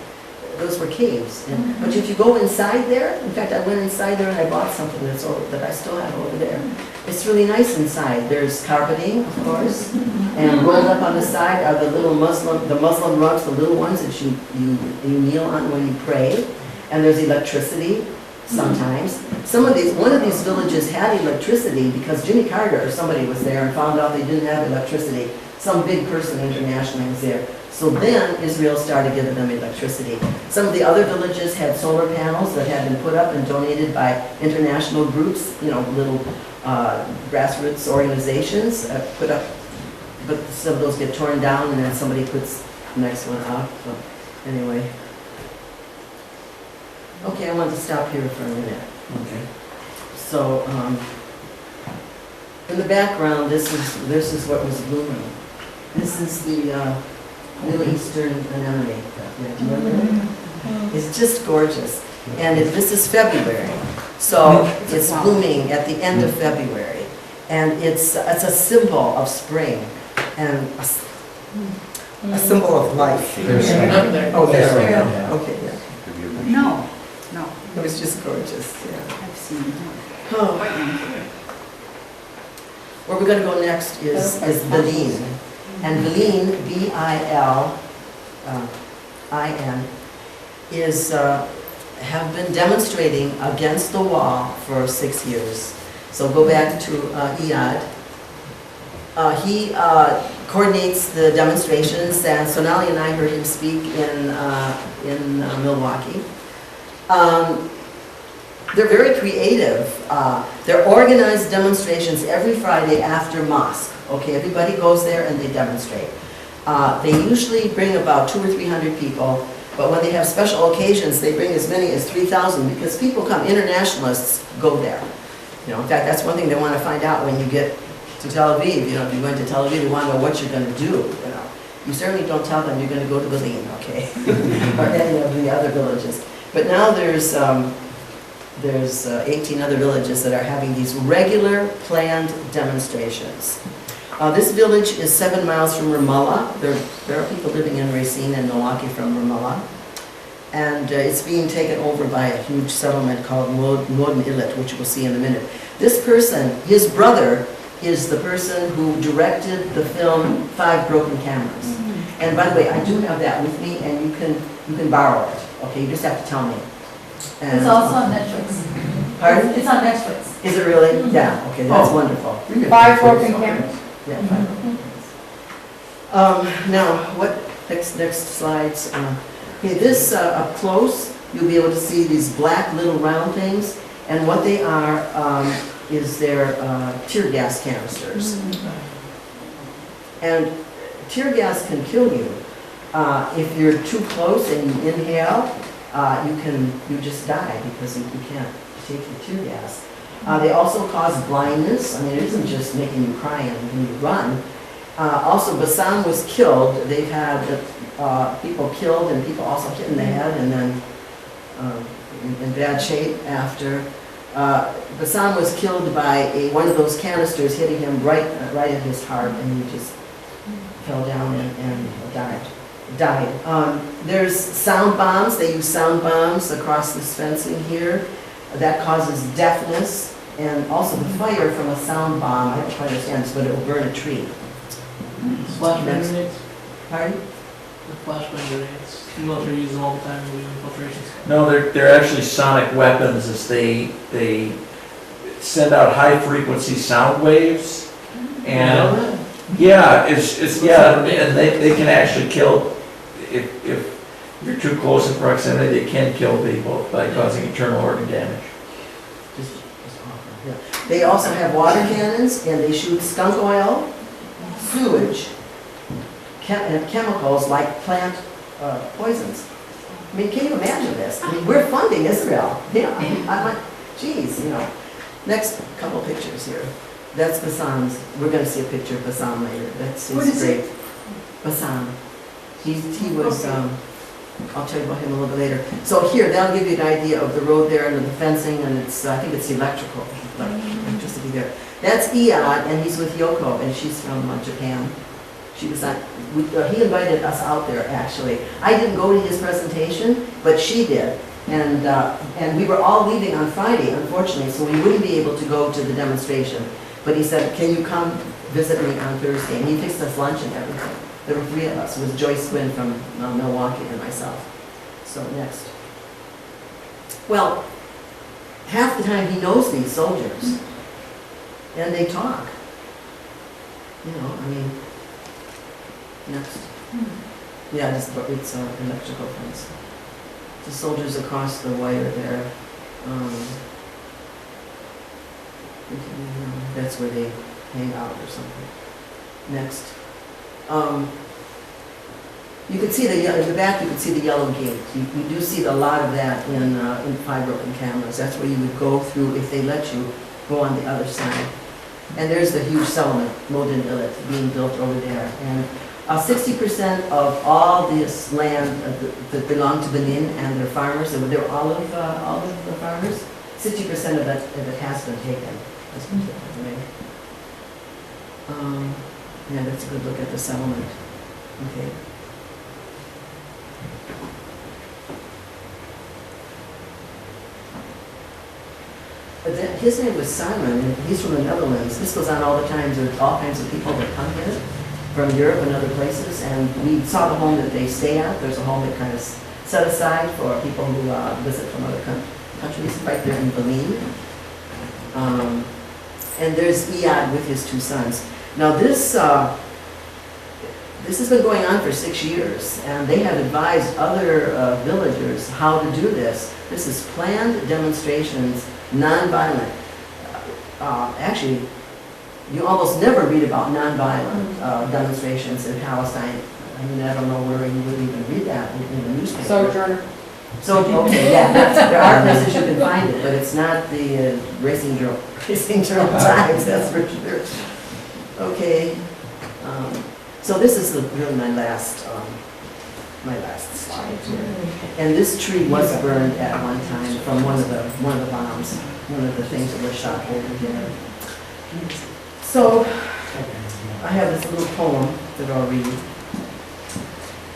those were caves. But if you go inside there, in fact, I went inside there and I bought something that I still have over there. It's really nice inside. There's carpeting, of course, and rolled up on the side are the little Muslim rugs, the little ones that you kneel on when you pray. And there's electricity sometimes. One of these villages had electricity because Jimmy Carter or somebody was there and found out they didn't have electricity. Some big person internationally was there. So then Israel started giving them electricity. Some of the other villages had solar panels that had been put up and donated by international groups, little grassroots organizations put up, but some of those get torn down and then somebody puts the next one up. So anyway. Okay, I want to stop here for a minute. Okay. So, in the background, this is what was blooming. This is the Middle Eastern anemone. It's just gorgeous. And this is February, so it's blooming at the end of February. And it's a symbol of spring and a symbol of life. Oh, there. Okay, yeah. No. It was just gorgeous, yeah. I've seen it. Oh. Where we're going to go next is Elaine. And Elaine, B-I-L-I-N, have been demonstrating against the wall for 6 years. So go back to Iyad. He coordinates the demonstrations, and Sonali and I heard him speak in Milwaukee. They're very creative. They're organized demonstrations every Friday after mosque. Okay, everybody goes there and they demonstrate. They usually bring about 200 or 300 people, but when they have special occasions, they bring as many as 3,000 because people come, internationalists go there. In fact, that's one thing they want to find out when you get to Tel Aviv. If you went to Tel Aviv, you want to know what you're going to do. You certainly don't tell them you're going to go to Berlin, okay, or any of the other villages. But now there's 18 other villages that are having these regular planned demonstrations. This village is 7 miles from Ramallah. There are people living in Racine and Milwaukee from Ramallah. And it's being taken over by a huge settlement called Modin Illit, which we'll see in a minute. This person, his brother, is the person who directed the film 5 Broken Cameras. And by the way, I do have that with me, and you can borrow it. Okay, you just have to tell me. And It's also on Netflix. Pardon? It's on Netflix. Is it really? Yeah, okay, that's wonderful. 5 broken cameras. Yeah, 5 broken cameras. Now, what next slides? Okay, this up close, you'll be able to see these black little round things, and what they are is their tear gas canisters. And tear gas can kill you. If you're too close and you inhale, you just die because you can't take the tear gas. They also cause blindness. I mean, it isn't just making you cry and you run. Also, Bassam was killed. They've had people killed and people also hit in the head and then in bad shape after. Bassam was killed by one of those canisters hitting him right at his heart, and he just fell down and died. There's sound bombs. They use sound bombs across this fencing here. That causes deafness, and also the fire from a sound bomb, I don't quite understand this, but it will burn a tree. Flashbang grenades? Pardon? The flashbang grenades. The military uses them all the time in infiltrations. No, they're actually sonic weapons as they send out high frequency sound waves. And yeah, and they can actually kill, if you're too close in proximity, they can kill people by causing internal organ damage. Just awful, yeah. They also have water cannons, and they shoot skunk oil, sewage, and chemicals like plant poisons. I mean, can you imagine this? I mean, we're funding Israel. Yeah, I mean, I'm like, geez, you know. Next couple pictures here. That's Bassam's. We're going to see a picture of Bassam later. That's What his is great. it? Bassam. He was. I'll tell you about him a little bit later. So here, that'll give you an idea of the road there and the fencing, and it's. I think it's electricity there. That's Iyad, and he's with Yoko, and she's from Japan. She was on. He invited us out there actually. I didn't go to his presentation, but she did. And we were all leaving on Friday, unfortunately, so we wouldn't be able to go to the demonstration. But he said, can you come visit me on Thursday? And he fixed us lunch and everything. There were three of us. It was Joyce Gwynn from Milwaukee and myself. So next. Well, half the time he knows these soldiers. And they talk. You know, I mean, next. Yeah, it's electrical fence. The soldiers across the wire there. That's where they hang out or something. Next. You can see in the back. You can see the yellow gate. You do see a lot of that in fiber optic cameras. That's where you would go through if they let you go on the other side. And there's the huge settlement, Modin Illit, being built over there. And 60% of all this land that belonged to Benin and their farmers, they were olive farmers, 60% of it has been taken. Right? Yeah, that's a good look at the settlement. Okay. But then, his name was Simon, and he's from the Netherlands. This goes on all the time. There's all kinds of people that come here from Europe and other places, and we saw the home that they stay at. There's a home that kind of set aside for people who visit from other countries, right there in Benin. And there's Iyad with his two sons. Now this has been going on for 6 years, and they have advised other villagers how to do this. This is planned demonstrations, non-violent. Actually, you almost never read about non-violent demonstrations in Palestine. I mean, I don't know where you would even read that in the newspaper. Sojourner. So, okay, yeah, there are places you can find it, but it's not the Racing Journal Times, that's for sure. Okay, so this is really my last slide here. And this tree was burned at one time from one of the bombs, one of the things that were shot over there. So, I have this little poem that I'll read.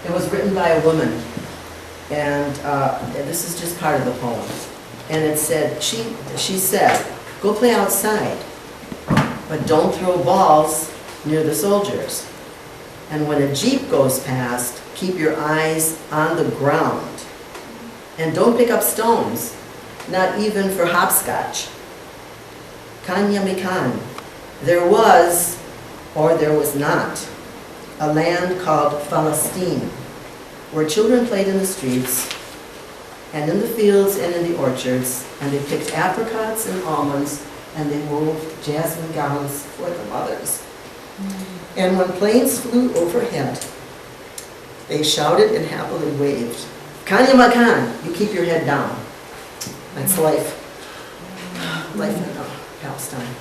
It was written by a woman, and this is just part of the poem. And it said, she said, go play outside, but don't throw balls near the soldiers. And when a jeep goes past, keep your eyes on the ground. And don't pick up stones, not even for hopscotch. Kan Yamikan. There was, or there was not, a land called Palestine, where children played in the streets, and in the fields and in the orchards, and they picked apricots and almonds and they wove jasmine gowns for the mothers. And when planes flew overhead, they shouted and happily waved. Kanya Makan, you keep your head down. That's life. Life in Palestine.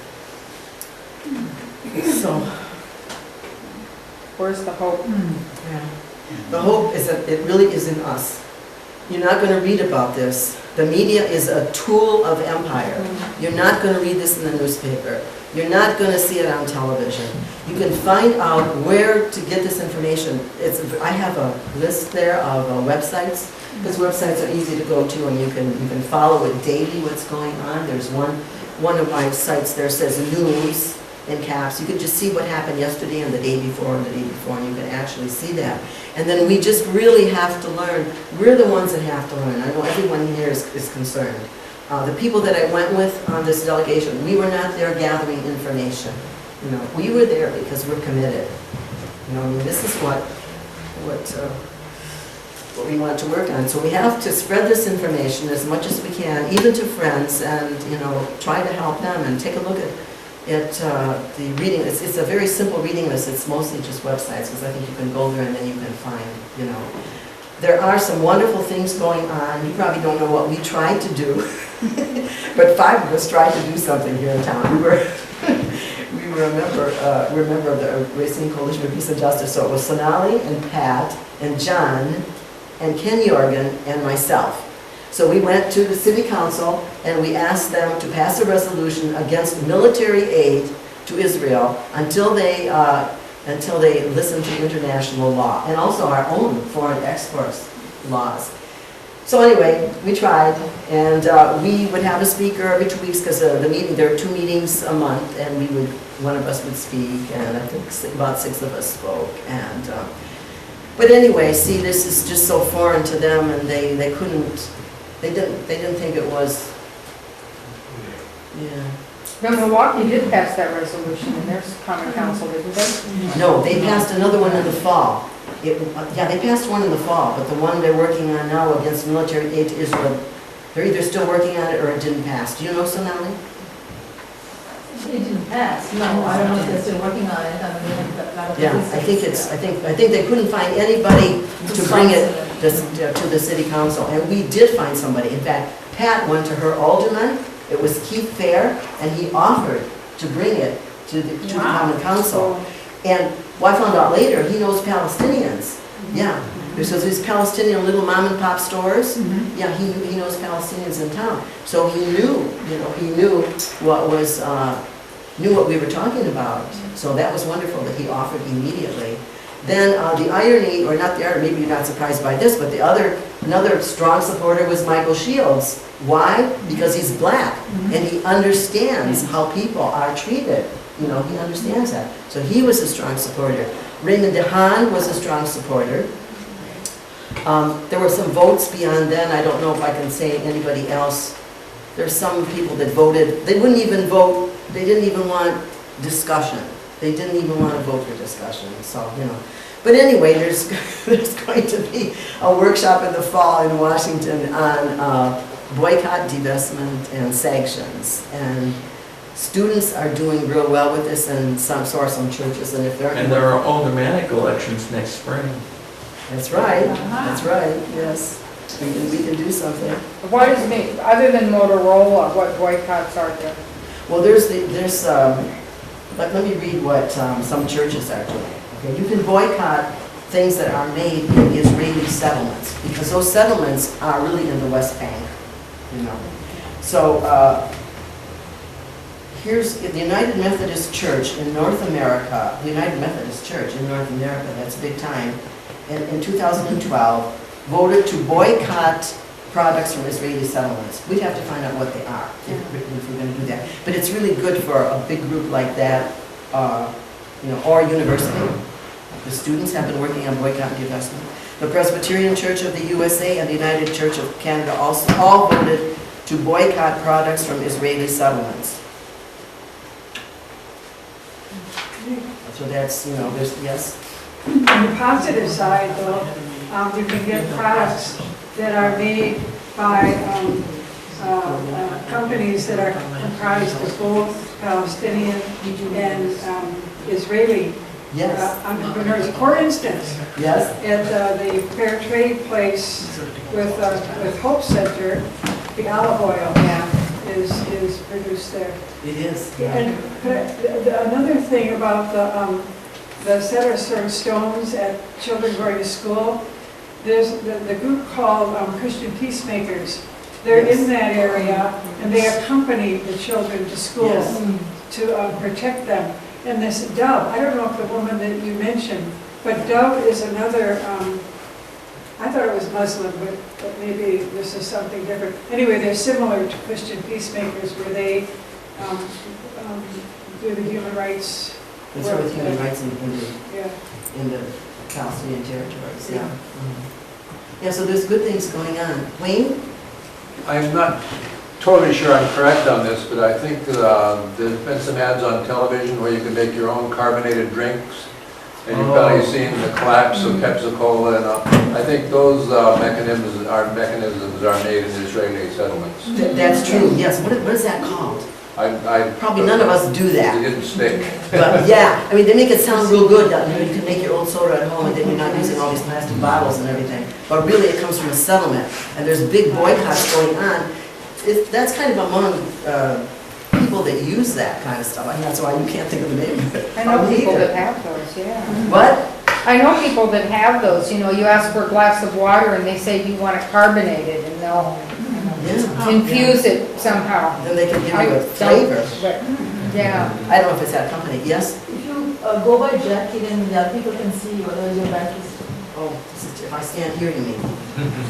So, Where's the hope? yeah. The hope is that it really is in us. You're not going to read about this. The media is a tool of empire. You're not going to read this in the newspaper. You're not going to see it on television. You can find out where to get this information. I have a list there of websites. Because websites are easy to go to, and you can follow it daily what's going on. There's one of my sites there says news in caps. You can just see what happened yesterday and the day before and the day before, and you can actually see that. And then we just really have to learn. We're the ones that have to learn. I know everyone here is concerned. The people that I went with on this delegation, we were not there gathering information. You know, we were there because we're committed. You know, I mean, this is what we want to work on. So we have to spread this information as much as we can, even to friends, and you know, try to help them and take a look at the reading. It's a very simple reading list. It's mostly just websites, because I think you can go there and then you can find, you know. There are some wonderful things going on. You probably don't know what we tried to do, but 5 of us tried to do something here in town. We were a member of the Racine Coalition for Peace and Justice. So it was Sonali and Pat and John and Ken Jorgen and myself. So we went to the city council and we asked them to pass a resolution against military aid to Israel until they listen to international law, and also our own foreign exports laws. So anyway, we tried, and we would have a speaker every 2 weeks, because the meeting, there are 2 meetings a month, and one of us would speak, and I think about 6 of us spoke. And but anyway, see, this is just so foreign to them, and they didn't think it was. Yeah. Now, Milwaukee did pass that resolution in their common council, didn't they? No, they passed another one in the fall. Yeah, they passed one in the fall, but the one they're working on now against military aid to Israel, they're either still working on it or it didn't pass. Do you know, Sonali? It didn't pass. No, I don't know if they're still working on it. I mean, Yeah, I think they couldn't find anybody to bring it to the city council, and we did find somebody. In fact, Pat went to her alderman. It was Keith Fair, and he offered to bring it to the common council. And I found out later, he knows Palestinians. Yeah, because these Palestinian little mom and pop stores. Yeah, he knows Palestinians in town. So he knew what we were talking about. So that was wonderful that he offered immediately. Then the irony, or not the irony, maybe you're not surprised by this, but another strong supporter was Michael Shields. Why? Because he's black, and he understands how people are treated. You know, he understands that. So he was a strong supporter. Raymond DeHaan was a strong supporter. There were some votes beyond then. I don't know if I can say anybody else. There's some people that voted. They wouldn't even vote. They didn't even want discussion. They didn't even want to vote for discussion. So, you know. But anyway, there's going to be a workshop in the fall in Washington on boycott, divestment, and sanctions. And students are doing real well with this, and so are some churches. And if they're there are aldermanic elections next spring. That's right. That's right. Yes, we can do something. What does it mean, other than Motorola, what boycotts are there? Well, let me read what some churches are doing. Okay, you can boycott things that are made in Israeli settlements, because those settlements are really in the West Bank, you know. So here's the United Methodist Church in North America. The United Methodist Church in North America, that's big time, in 2012, voted to boycott products from Israeli settlements. We'd have to find out what they are if we're going to do that. But it's really good for a big group like that, you know, or a university. The students have been working on boycott and divestment. The Presbyterian Church of the USA and the United Church of Canada also all voted to boycott products from Israeli settlements. So that's, you know, there's, yes? On the positive side, though, you can get products that are made by companies that are comprised of both Palestinian and Israeli Yes, entrepreneurs. For instance, yes. at the Fair Trade place with Hope Center, the olive oil is produced there. It is. And another thing about the Center of Stones at children going to school, there's the group called Christian Peacemakers. They're Yes. in that area, and they accompany the children to school Yes. to protect them. And this Dove, I don't know if the woman that you mentioned, but Dove is another, I thought it was Muslim, but maybe this is something different. Anyway, they're similar to Christian Peacemakers, where they do the human rights. It's with human rights Yeah. in the Palestinian territories, yeah. Yeah, so there's good things going on. Wayne? I'm not totally sure I'm correct on this, but I think there's been some ads on television where you can make your own carbonated drinks. And you've probably seen the collapse of Pepsi-Cola, and I think those mechanisms are made in Israeli settlements. That's true, yes. What is that called? Probably none of us do It that. didn't stick. But yeah, I mean, they make it sound real good. You can make your own soda at home and then you're not using all these plastic bottles and everything. But really, it comes from a settlement. And there's big boycotts going on. That's kind of among people that use that kind of stuff. I mean, that's why you can't think of the name of it. I know people that have those, yeah. What? I know people that have those, you know, you ask for a glass of water and they say you want it carbonated and they'll Yeah. infuse it somehow. Then they can give I you a don't- flavor. but, yeah. I don't know if it's that company. Yes? If you go by jacket, then the other people can see whether your bank is. Oh, if I stand here, you mean?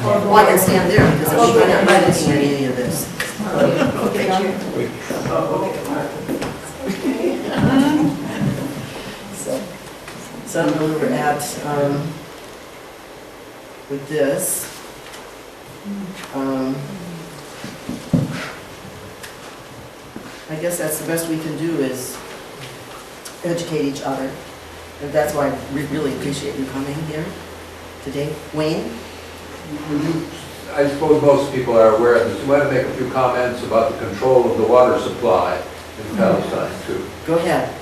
Or Well, I can stand there because I'm not looking at any of this. Okay. So I don't know where we're at with this. I guess that's the best we can do is educate each other. And that's why we really appreciate you coming here today. Wayne? I suppose most people are aware of this. You want to make a few comments about the control of the water supply in Palestine, too. Go ahead.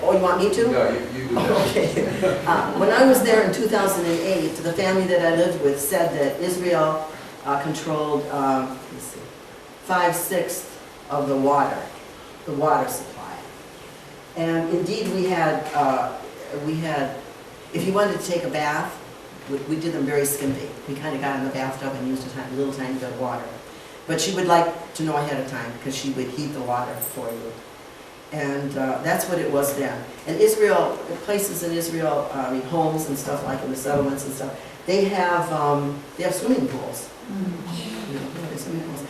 Oh, you want me to? No, you do that. Okay. When I was there in 2008, the family that I lived with said that Israel controlled, let's see, 5/6 of the water supply. And indeed, we had, if you wanted to take a bath, we did them very skimpy. We kind of got in the bathtub and used a little tiny bit of water. But she would like to know ahead of time because she would heat the water for you. And that's what it was then. And Israel, places in Israel, homes and stuff like in the settlements and stuff, they have swimming pools. You know, they have swimming pools.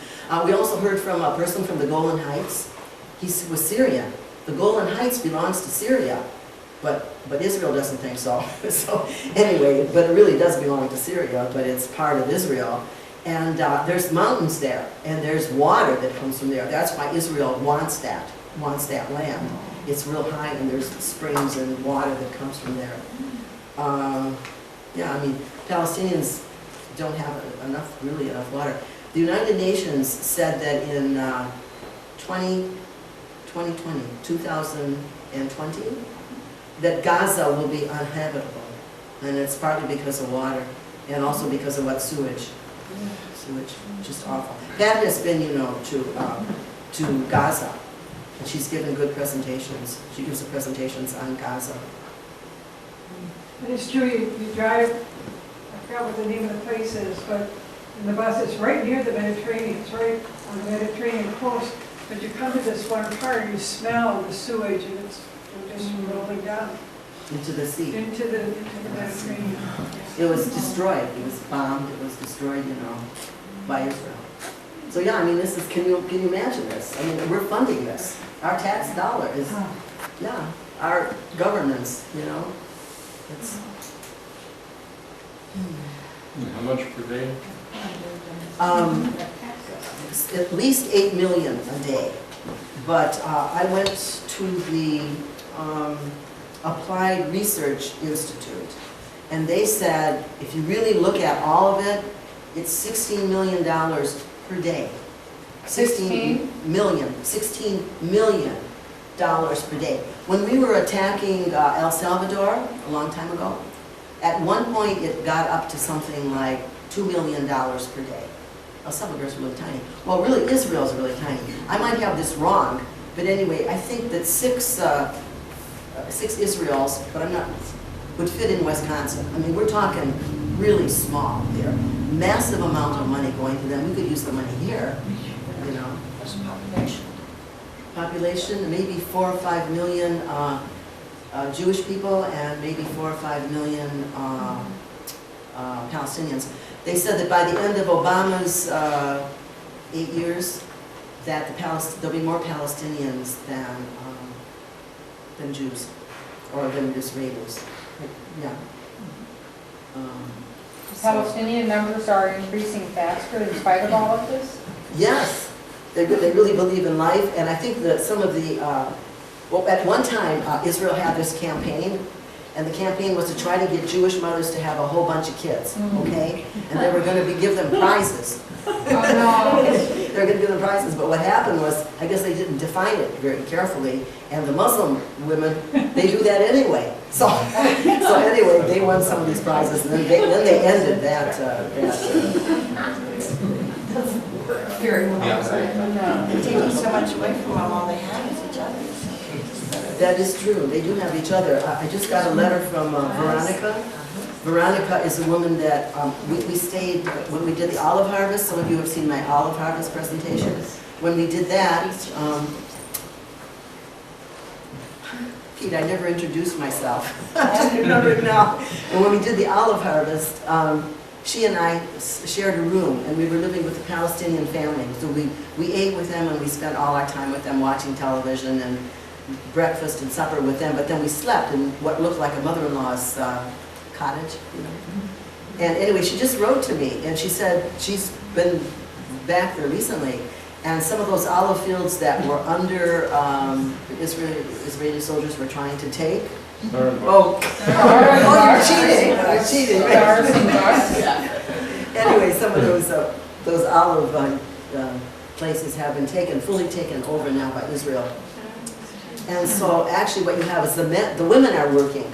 We also heard from a person from the Golan Heights. He was Syrian. The Golan Heights belongs to Syria, but Israel doesn't think so. So anyway, but it really does belong to Syria, but it's part of Israel. And there's mountains there, and there's water that comes from there. That's why Israel wants that land. It's real high, and there's springs and water that comes from there. Yeah, I mean, Palestinians don't have really enough water. The United Nations said that in 2020, that Gaza will be uninhabitable, and it's partly because of water, and also because of wet sewage. Sewage, just awful. That has been, to to Gaza. And she's given good presentations. She gives the presentations on Gaza. And it's true, you drive, I forgot what the name of the place is, but in the bus, it's right near the Mediterranean, it's right on the Mediterranean coast, but you come to this one part, you smell the sewage, and it's just rolling down Into the sea. into the Mediterranean. It was destroyed. It was bombed. It was destroyed, by Israel. So yeah, I mean, this is. Can you imagine this? I mean, we're funding this. Our tax dollar is. Yeah, our governance. It's. How much per day? At least 8 million a day. But I went to the Applied Research Institute, and they said if you really look at all of it, it's $16 million per day. 16 million per day. When we were attacking El Salvador a long time ago, at one point it got up to something like $2 million per day. El Salvador's really tiny. Well, really, Israel's really tiny. I might have this wrong, but anyway, I think that six Israels, but I'm not, would fit in Wisconsin. I mean, we're talking really small here. Massive amount of money going to them. We could use the money here, What's the population? Population, maybe 4 or 5 million Jewish people and maybe 4 or 5 million Palestinians. They said that by the end of Obama's 8 years, that there'll be more Palestinians than Jews or than Israelis. Yeah. Palestinian numbers are increasing faster in spite of all of this? Yes, they really believe in life, and I think that some of the, well, at one time, Israel had this campaign, and the campaign was to try to get Jewish mothers to have a whole bunch of kids, okay? And they were going to give them prizes. Oh, no. They were going to give them prizes, but what happened was, I guess they didn't define it very carefully, and the Muslim women, they do that anyway. So anyway, they won some of these prizes, and then they ended that. Very well. Yeah. They're taking so much away from them, all they have is each other. That is true. They do have each other. I just got a letter from Veronica. Veronica is a woman that we stayed when we did the olive harvest. Some of you have seen my olive harvest presentation. When we did that, Pete, I never introduced myself. I just remember it now. And when we did the olive harvest, she and I shared a room, and we were living with a Palestinian family. So we ate with them, and we spent all our time with them watching television and breakfast and supper with them. But then we slept in what looked like a mother-in-law's cottage, And anyway, she just wrote to me, and she said she's been back there recently, and some of those olive fields that were under Israeli soldiers were trying to take. Oh, you're cheating. Anyway, some of those olive places have been fully taken over now by Israel. And so actually what you have is the women are working.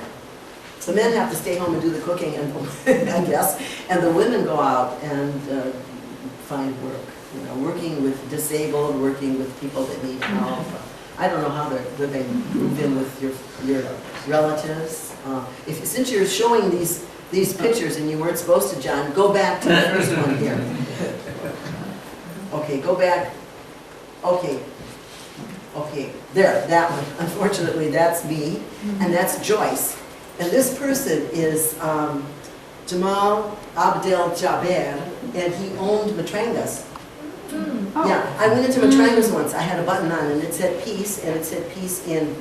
The men have to stay home and do the cooking, and I guess, and the women go out and find work. Working with disabled, working with people that need help. I don't know how they're living, move in with your relatives. Since you're showing these pictures and you weren't supposed to, John, go back to the first one here. Okay, go back. Okay, there, that one. Unfortunately, that's me, and that's Joyce. And this person is Jamal Abdel Jaber, and he owned Matrangas. Yeah, I went into Matrangas once. I had a button on, and it said peace, and it said peace in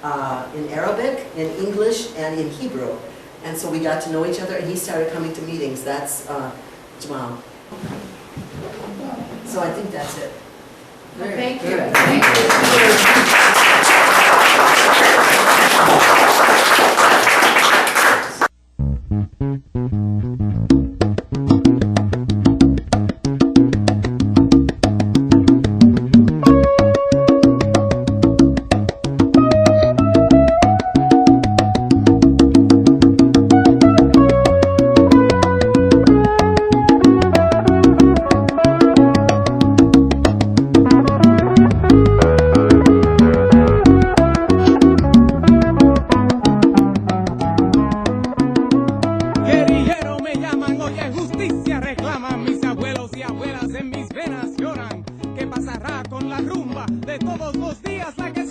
Arabic, in English, and in Hebrew. And so we got to know each other, and he started coming to meetings. That's Jamal. So I think that's it. Thank you. Good. Thank you. llaman mis abuelos y abuelas, en mis venas lloran. ¿Qué pasará con la rumba de todos los días? La que